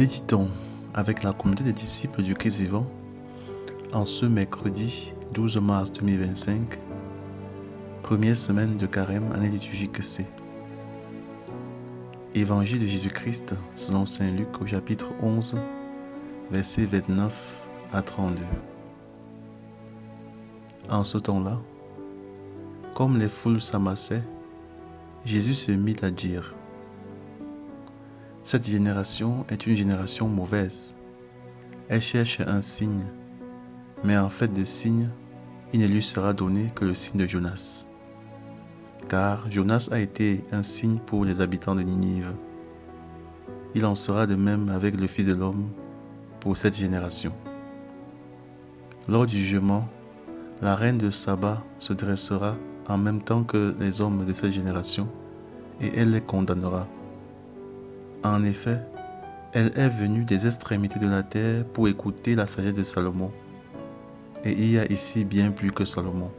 Méditons avec la communauté des disciples du Christ vivant en ce mercredi 12 mars 2025, première semaine de Carême, année liturgique C. Évangile de Jésus-Christ selon saint Luc au chapitre 11, versets 29 à 32. En ce temps-là, comme les foules s'amassaient, Jésus se mit à dire : cette génération est une génération mauvaise. Elle cherche un signe, mais en fait de signe, il ne lui sera donné que le signe de Jonas. Car Jonas a été un signe pour les habitants de Ninive. Il en sera de même avec le Fils de l'homme pour cette génération. Lors du jugement, la reine de Saba se dressera en même temps que les hommes de cette génération et elle les condamnera. En effet, elle est venue des extrémités de la terre pour écouter la sagesse de Salomon. Et il y a ici bien plus que Salomon.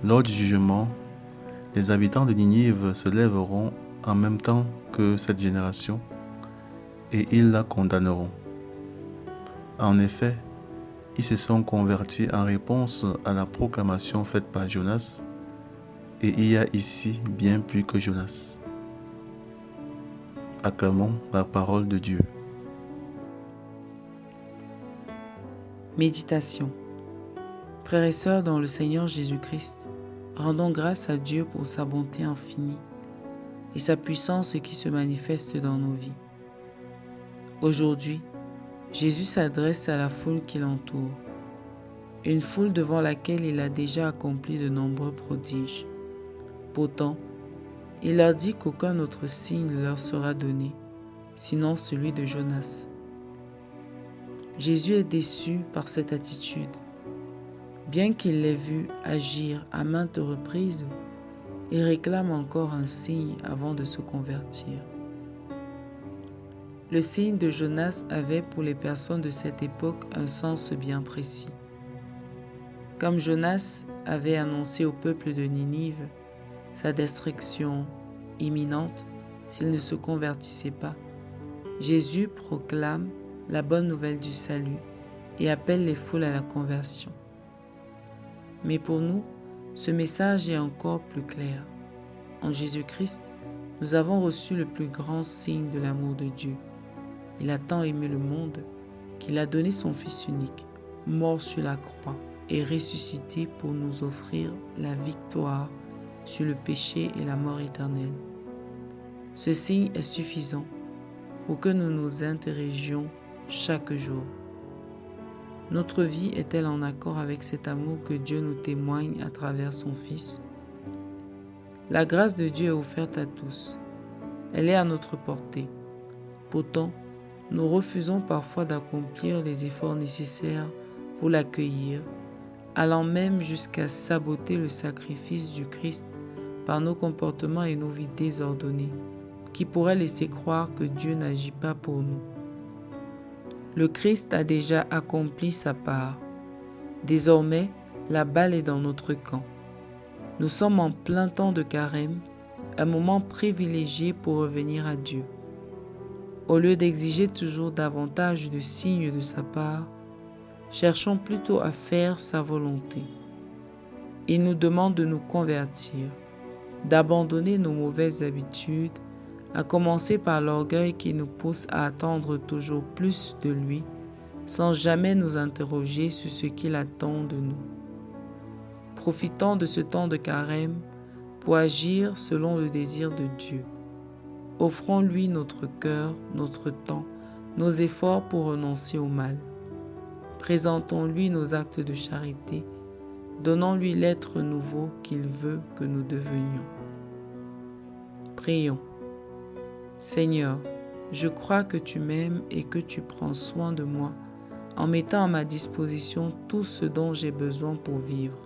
Lors du jugement, les habitants de Ninive se lèveront en même temps que cette génération et ils la condamneront. En effet, ils se sont convertis en réponse à la proclamation faite par Jonas et il y a ici bien plus que Jonas. Acclamons la parole de Dieu. Méditation. Frères et sœurs dans le Seigneur Jésus-Christ, rendons grâce à Dieu pour sa bonté infinie et sa puissance qui se manifeste dans nos vies. Aujourd'hui, Jésus s'adresse à la foule qui l'entoure, une foule devant laquelle il a déjà accompli de nombreux prodiges. Pourtant, il leur dit qu'aucun autre signe ne leur sera donné, sinon celui de Jonas. Jésus est déçu par cette attitude. Bien qu'il l'ait vu agir à maintes reprises, il réclame encore un signe avant de se convertir. Le signe de Jonas avait pour les personnes de cette époque un sens bien précis. Comme Jonas avait annoncé au peuple de Ninive sa destruction imminente s'il ne se convertissait pas, Jésus proclame la bonne nouvelle du salut et appelle les foules à la conversion. Mais pour nous, ce message est encore plus clair. En Jésus-Christ, nous avons reçu le plus grand signe de l'amour de Dieu. Il a tant aimé le monde qu'il a donné son Fils unique, mort sur la croix et ressuscité pour nous offrir la victoire sur le péché et la mort éternelle. Ce signe est suffisant pour que nous nous interrogions chaque jour. Notre vie est-elle en accord avec cet amour que Dieu nous témoigne à travers son Fils ? La grâce de Dieu est offerte à tous. Elle est à notre portée. Pourtant, nous refusons parfois d'accomplir les efforts nécessaires pour l'accueillir, allant même jusqu'à saboter le sacrifice du Christ par nos comportements et nos vies désordonnées, qui pourraient laisser croire que Dieu n'agit pas pour nous. Le Christ a déjà accompli sa part. Désormais, la balle est dans notre camp. Nous sommes en plein temps de carême, un moment privilégié pour revenir à Dieu. Au lieu d'exiger toujours davantage de signes de sa part, cherchons plutôt à faire sa volonté. Il nous demande de nous convertir, d'abandonner nos mauvaises habitudes, à commencer par l'orgueil qui nous pousse à attendre toujours plus de lui, sans jamais nous interroger sur ce qu'il attend de nous. Profitons de ce temps de carême pour agir selon le désir de Dieu. Offrons-lui notre cœur, notre temps, nos efforts pour renoncer au mal. Présentons-lui nos actes de charité. Donnons-lui l'être nouveau qu'il veut que nous devenions. Prions. Seigneur, je crois que tu m'aimes et que tu prends soin de moi en mettant à ma disposition tout ce dont j'ai besoin pour vivre.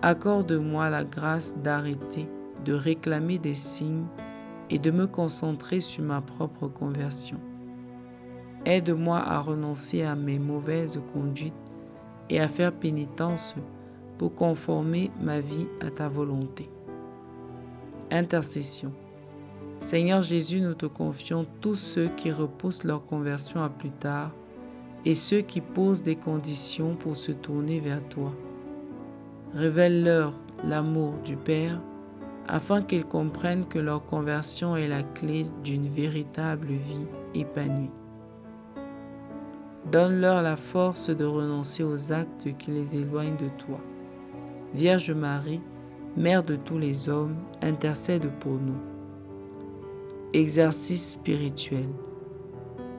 Accorde-moi la grâce d'arrêter de réclamer des signes et de me concentrer sur ma propre conversion. Aide-moi à renoncer à mes mauvaises conduites et à faire pénitence pour conformer ma vie à ta volonté. Intercession. Seigneur Jésus, nous te confions tous ceux qui repoussent leur conversion à plus tard et ceux qui posent des conditions pour se tourner vers toi. Révèle-leur l'amour du Père afin qu'ils comprennent que leur conversion est la clé d'une véritable vie épanouie. Donne-leur la force de renoncer aux actes qui les éloignent de toi. Vierge Marie, Mère de tous les hommes, intercède pour nous. Exercice spirituel.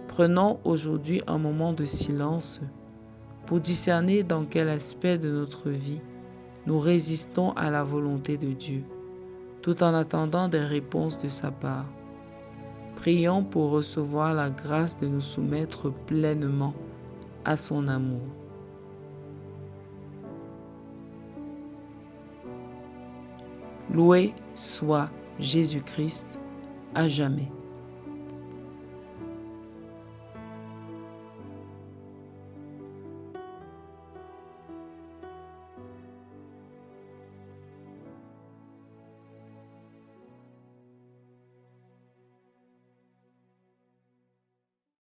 Prenons aujourd'hui un moment de silence pour discerner dans quel aspect de notre vie nous résistons à la volonté de Dieu, tout en attendant des réponses de sa part. Prions pour recevoir la grâce de nous soumettre pleinement à son amour. Loué soit Jésus-Christ à jamais.